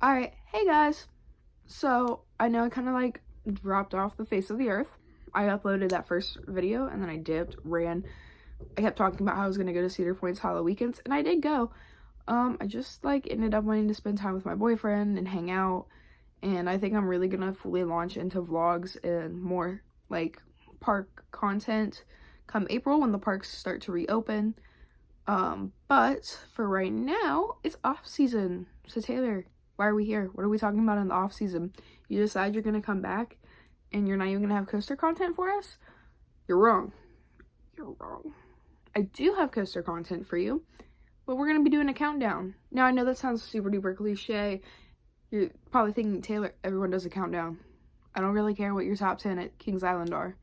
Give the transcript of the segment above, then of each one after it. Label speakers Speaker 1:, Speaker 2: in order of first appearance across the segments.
Speaker 1: Alright, hey guys. So, I know I kind of like dropped off the face of the earth. I uploaded that first video and then I dipped, ran. I kept talking about how I was going to go to Cedar Point's Hollow Weekends, and I did go. I just like ended up wanting to spend time with my boyfriend and hang out, and I think I'm really going to fully launch into vlogs and more like park content come April when the parks start to reopen. But for right now, it's off season. So Taylor, why are we here? What are we talking about in the off season? You decide you're gonna come back and you're not even gonna have coaster content for us? You're wrong. You're wrong. I do have coaster content for you, but we're gonna be doing a countdown. Now I know that sounds super duper cliche. You're probably thinking, Taylor, everyone does a countdown. I don't really care what your top 10 at Kings Island are.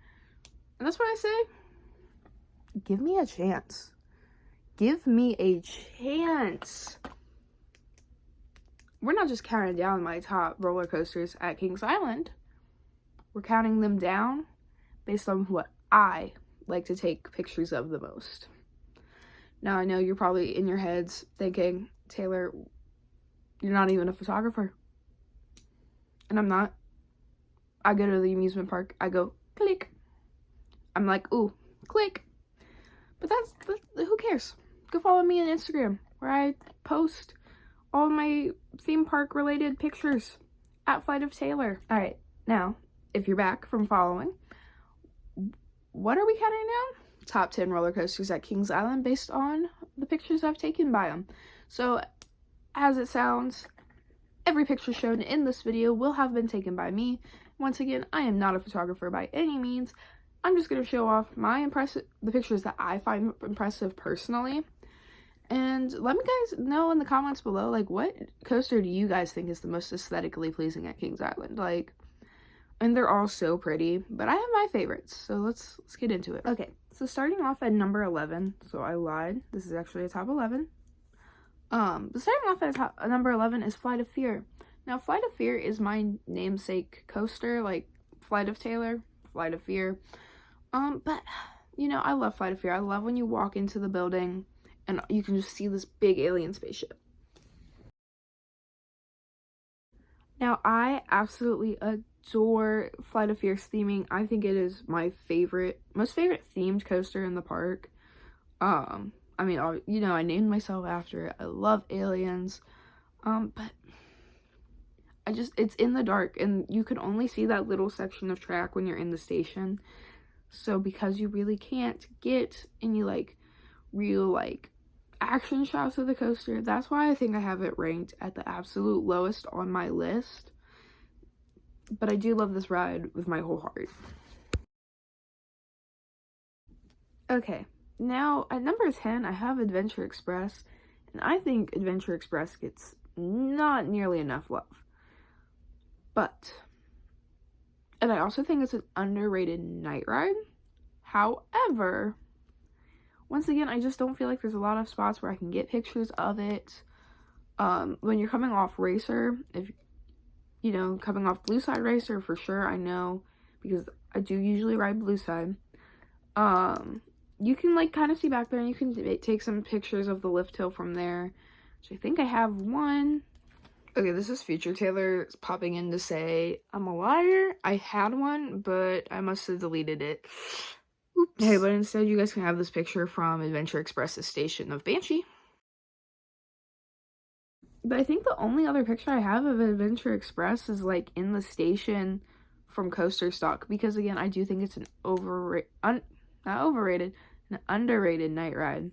Speaker 1: And that's what I say. Give me a chance. Give me a chance. We're not just counting down my top roller coasters at Kings Island. We're counting them down based on what I like to take pictures of the most. Now, I know you're probably in your heads thinking, Taylor, you're not even a photographer. And I'm not. I go to the amusement park. I go, click. I'm like, ooh, click. But who cares? Go follow me on Instagram, where I post all my theme park related pictures at Flight of Taylor. All right, now, if you're back from following, what are we counting now? Top 10 roller coasters at Kings Island based on the pictures I've taken by them. So, as it sounds, every picture shown in this video will have been taken by me. Once again, I am not a photographer by any means. I'm just going to show off the pictures that I find impressive personally. And let me guys know in the comments below, like, what coaster do you guys think is the most aesthetically pleasing at Kings Island? Like, and they're all so pretty, but I have my favorites, so let's get into it. Okay, so starting off at number 11, so I lied, this is actually a top 11. But starting off at number 11 is Flight of Fear. Now, Flight of Fear is my namesake coaster, like Flight of Taylor, Flight of Fear. But, you know, I love Flight of Fear. I love when you walk into the building and you can just see this big alien spaceship. Now, I absolutely adore Flight of Fear's theming. I think it is my most favorite themed coaster in the park. I mean, you know, I named myself after it. I love aliens. But it's in the dark, and you can only see that little section of track when you're in the station. So because you really can't get any, like, real, like, action shots of the coaster, that's why I think I have it ranked at the absolute lowest on my list. But I do love this ride with my whole heart. Okay, now at number 10, I have Adventure Express, and I think Adventure Express gets not nearly enough love. And I also think it's an underrated night ride. However, once again, I just don't feel like there's a lot of spots where I can get pictures of it. When you're coming off Racer, if you know, coming off Blue Side Racer for sure, I know, because I do usually ride Blue Side. You can like kind of see back there, and you can take some pictures of the lift hill from there. So I think I have one. Okay, this is Future Taylor popping in to say, I'm a liar. I had one, but I must have deleted it. Oops. Hey, but instead you guys can have this picture from Adventure Express's station of Banshee. But I think the only other picture I have of Adventure Express is like in the station from Coaster Stock, because again, I do think it's an an underrated night ride.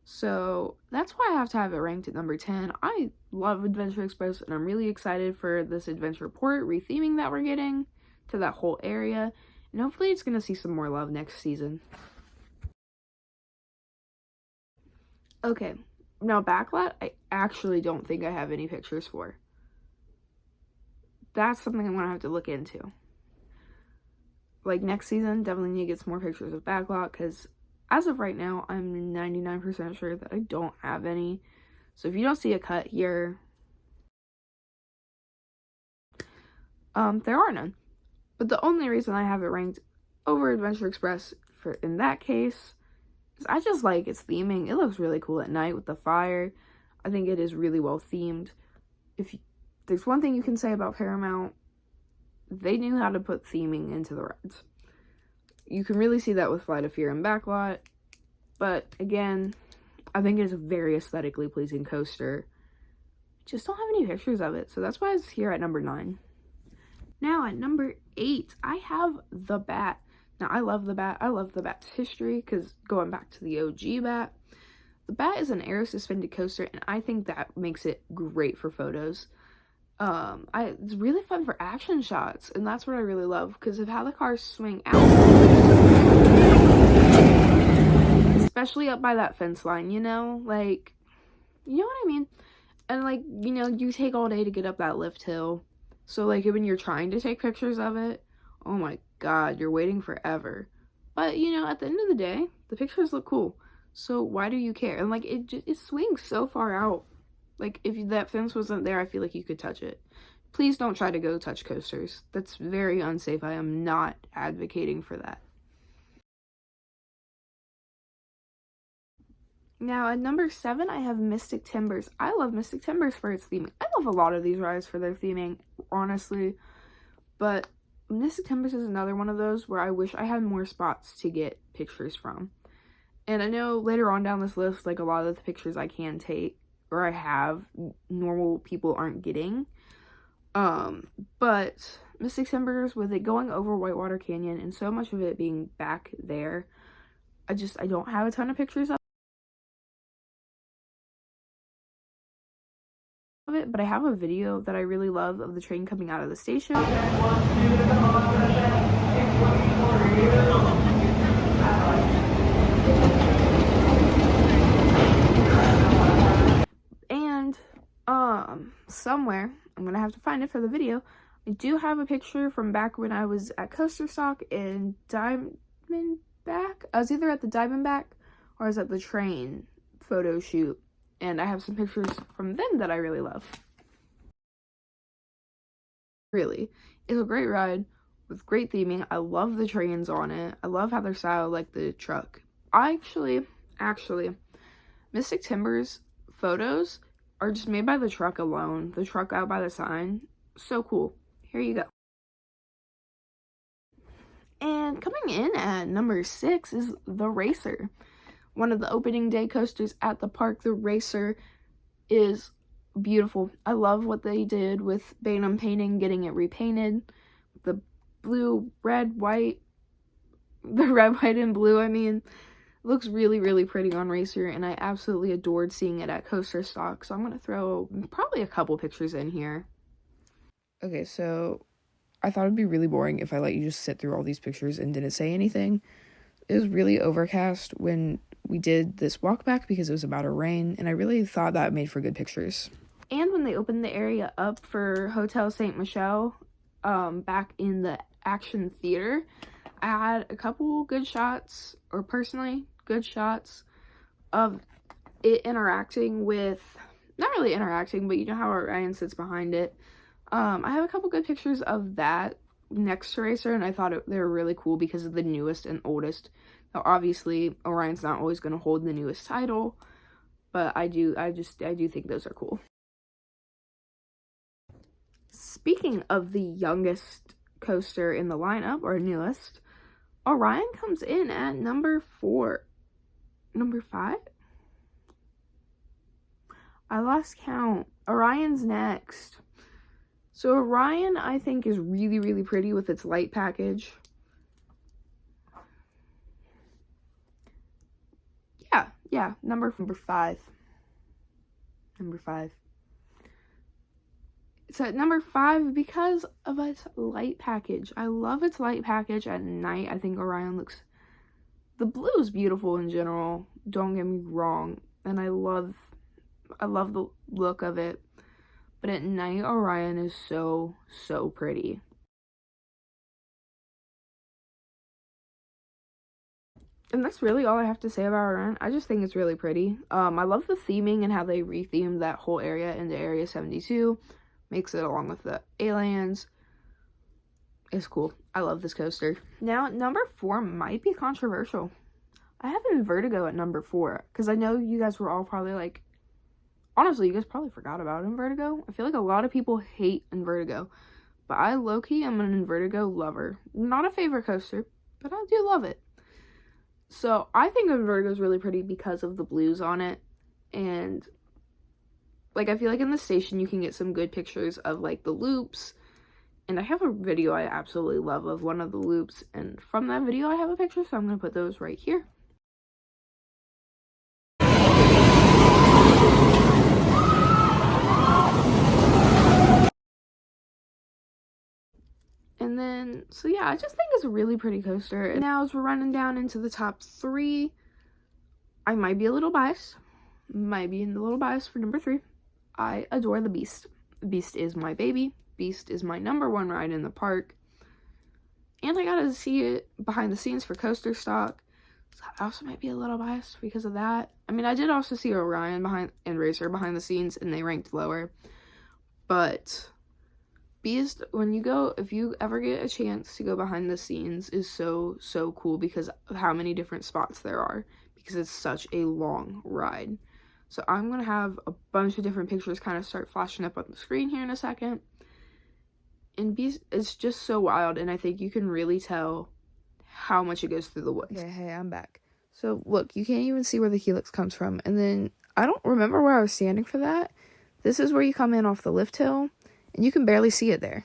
Speaker 1: So that's why I have to have it ranked at number 10. I love Adventure Express, and I'm really excited for this Adventure Port retheming that we're getting to that whole area. And hopefully it's going to see some more love next season. Okay, now Backlot, I actually don't think I have any pictures for. That's something I'm going to have to look into. Like next season, definitely need to get some more pictures of Backlot, because as of right now, I'm 99% sure that I don't have any. So if you don't see a cut here, there are none. But the only reason I have it ranked over Adventure Express in that case is I just like its theming. It looks really cool at night with the fire. I think it is really well themed. there's one thing you can say about Paramount. They knew how to put theming into the rides. You can really see that with Flight of Fear and Backlot. But again, I think it's a very aesthetically pleasing coaster. Just don't have any pictures of it. So that's why it's here at number 9. Now at number 8, I have the Bat. Now I love the Bat. I love the Bat's history because going back to the OG Bat, the Bat is an air suspended coaster, and I think that makes it great for photos. It's really fun for action shots, and that's what I really love because of how the cars swing out, especially up by that fence line, you know, like, you know what I mean? And like, you know, you take all day to get up that lift hill, so like when you're trying to take pictures of it, oh my god, you're waiting forever. But you know, at the end of the day, the pictures look cool, so why do you care? And like, it swings so far out. Like, if that fence wasn't there, I feel like you could touch it. Please don't try to go touch coasters. That's very unsafe. I am not advocating for that. Now, at number 7, I have Mystic Timbers. I love Mystic Timbers for its theming. I love a lot of these rides for their theming, honestly. But Mystic Timbers is another one of those where I wish I had more spots to get pictures from. And I know later on down this list, like, a lot of the pictures I can take, or I have, normal people aren't getting. But Mystic Timbers, with it going over Whitewater Canyon and so much of it being back there, I don't have a ton of pictures of it, but I have a video that I really love of the train coming out of the station. And somewhere, I'm gonna have to find it for the video, I do have a picture from back when I was at Coaster Stock in Diamondback. I was either at the Diamondback or I was at the train photo shoot, and I have some pictures from them that I really love. Really, it's a great ride with great theming. I love the trains on it. I love how they're styled like the truck. Actually, Mystic Timbers photos are just made by the truck alone. The truck out by the sign. So cool. Here you go. And coming in at number 6 is the Racer. One of the opening day coasters at the park. The Racer is beautiful. I love what they did with Bainham painting, getting it repainted. The blue, red, white. The red, white, and blue, I mean. Looks really, really pretty on Racer, and I absolutely adored seeing it at Coaster Stock, so I'm going to throw probably a couple pictures in here. Okay, so I thought it'd be really boring if I let you just sit through all these pictures and didn't say anything. It was really overcast when we did this walk back because it was about to rain, and I really thought that made for good pictures. And when they opened the area up for Hotel St. Michel, back in the Action Theater, I had a couple good shots, or personally good shots, of it interacting with, not really interacting, but you know how Orion sits behind it. I have a couple good pictures of that next to Racer, and I thought they were really cool because of the newest and oldest. Now, obviously, Orion's not always going to hold the newest title, but I do think those are cool. Speaking of the youngest coaster in the lineup, or newest, Orion comes in at number 4. Number 5? I lost count. Orion's next. So Orion, I think, is really, really pretty with its light package. Yeah, number 5. Number 5. It's at number 5 because of its light package. I love its light package at night. I think Orion looks... The blue is beautiful in general, don't get me wrong. And I love the look of it. But at night, Orion is so, so pretty. And that's really all I have to say about Orion. I just think it's really pretty. I love the theming and how they rethemed that whole area into Area 72. Makes it along with the aliens. It's cool. I love this coaster. Now, number 4 might be controversial. I have Vertigo at number 4. Because I know you guys were all probably like, honestly, you guys probably forgot about Invertigo. I feel like a lot of people hate Invertigo, but I low-key am an Invertigo lover. Not a favorite coaster, but I do love it. So I think Invertigo is really pretty because of the blues on it. And like, I feel like in the station you can get some good pictures of like the loops. And I have a video I absolutely love of one of the loops. And from that video I have a picture, so I'm going to put those right here. And then, so yeah, I just think it's a really pretty coaster. And now as we're running down into the top 3, I might be a little biased. Might be a little biased for number 3. I adore the Beast. Beast is my baby. Beast is my #1 ride in the park. And I got to see it behind the scenes for Coaster Stock. So I also might be a little biased because of that. I mean, I did also see Orion and Racer behind the scenes, and they ranked lower. But Beast, when you go, if you ever get a chance to go behind the scenes, is so cool because of how many different spots there are, because it's such a long ride. So I'm gonna have a bunch of different pictures kind of start flashing up on the screen here in a second. And Beast, it's just so wild, and I think you can really tell how much it goes through the woods. Okay, hey, I'm back. So look, you can't even see where the helix comes from, and then I don't remember where I was standing for that. This is where you come in off the lift hill, and you can barely see it there.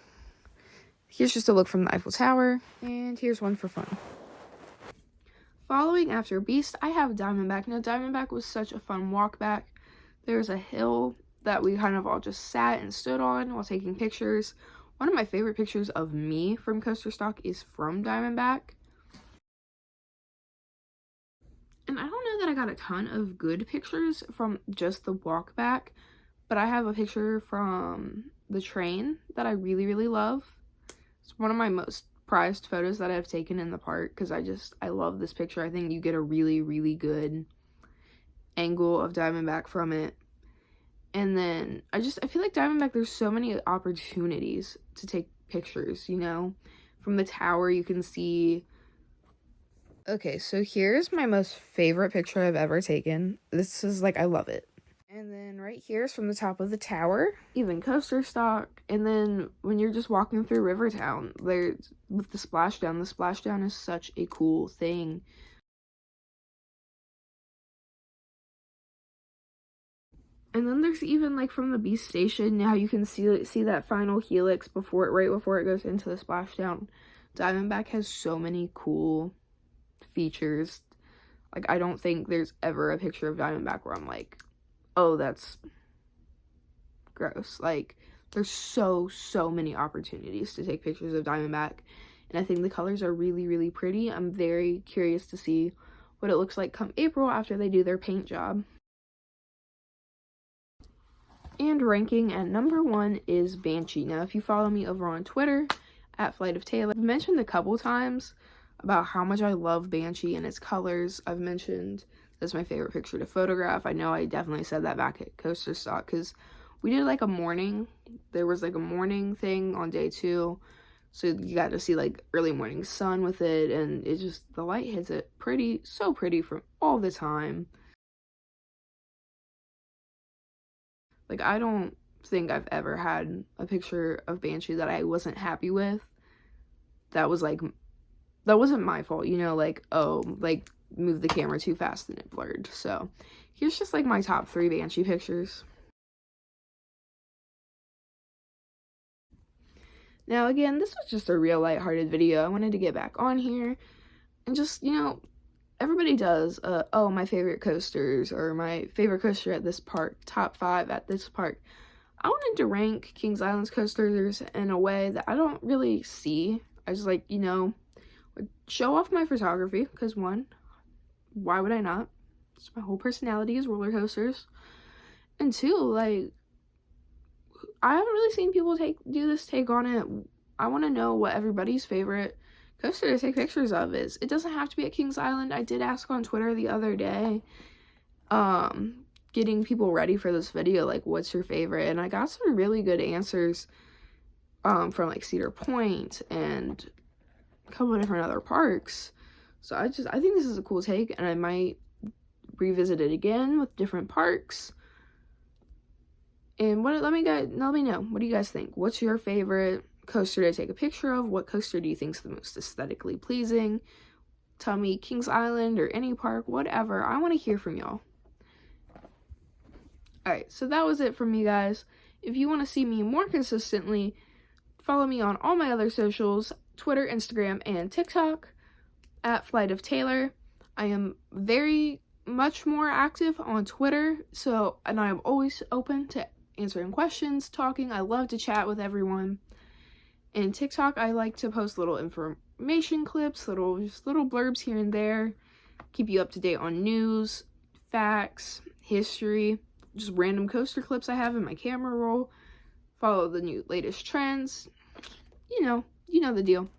Speaker 1: Here's just a look from the Eiffel Tower, and here's one for fun. Following after Beast, I have Diamondback. Now, Diamondback was such a fun walk back. There's a hill that we kind of all just sat and stood on while taking pictures. One of my favorite pictures of me from Coaster Stock is from Diamondback. And I don't know that I got a ton of good pictures from just the walk back, but I have a picture from the train that I really love. It's one of my most prized photos that I've taken in the park because I love this picture. I think you get a really good angle of Diamondback from it. And then I feel like Diamondback, there's so many opportunities to take pictures, you know? From the tower you can see. Okay, so here's my most favorite picture I've ever taken. This is like, I love it. And then right here is from the top of the tower, even Coaster Stock. And then when you're just walking through Rivertown, there's with the splashdown is such a cool thing. And then there's even like from the Beast Station, how you can see that final helix right before it goes into the splashdown. Diamondback has so many cool features. Like, I don't think there's ever a picture of Diamondback where I'm like, oh, that's gross. Like, there's so many opportunities to take pictures of Diamondback, and I think the colors are really pretty. I'm very curious to see what it looks like come April after they do their paint job. And ranking at #1 is Banshee. Now, if you follow me over on Twitter at Flight of Taylor, I've mentioned a couple times about how much I love Banshee and its colors. I've mentioned that's my favorite picture to photograph. I know I definitely said that back at Coaster Stock because we did like a morning. There was like a morning thing on day 2. So you got to see like early morning sun with it, and it just, the light hits it so pretty from all the time. Like, I don't think I've ever had a picture of Banshee that I wasn't happy with. That was like, that wasn't my fault, you know, like, oh, like, move the camera too fast and it blurred. So here's just like my top 3 Banshee pictures. Now again, this was just a real lighthearted video. I wanted to get back on here and just, you know, everybody does oh, my favorite coasters or my favorite coaster at this park, top 5 at this park. I wanted to rank Kings Island's coasters in a way that I don't really see. I just, like, you know, would show off my photography because, one, why would I not? It's my whole personality is roller coasters. And 2, like, I haven't really seen people do this take on it. I want to know what everybody's favorite coaster to take pictures of is. It doesn't have to be at Kings Island. I did ask on Twitter the other day, getting people ready for this video, like, what's your favorite? And I got some really good answers from like Cedar Point and a couple of different other parks. So I think this is a cool take, and I might revisit it again with different parks. And let me know, what do you guys think? What's your favorite coaster to take a picture of? What coaster do you think is the most aesthetically pleasing? Tell me Kings Island or any park, whatever. I want to hear from y'all. Alright, so that was it from me, guys. If you want to see me more consistently, follow me on all my other socials, Twitter, Instagram, and TikTok, at Flight of Taylor. I am very much more active on Twitter, and I'm always open to answering questions, talking. I love to chat with everyone. And TikTok, I like to post little information clips, little blurbs here and there, keep you up to date on news, facts, history, just random coaster clips I have in my camera roll, follow the latest trends, you know the deal.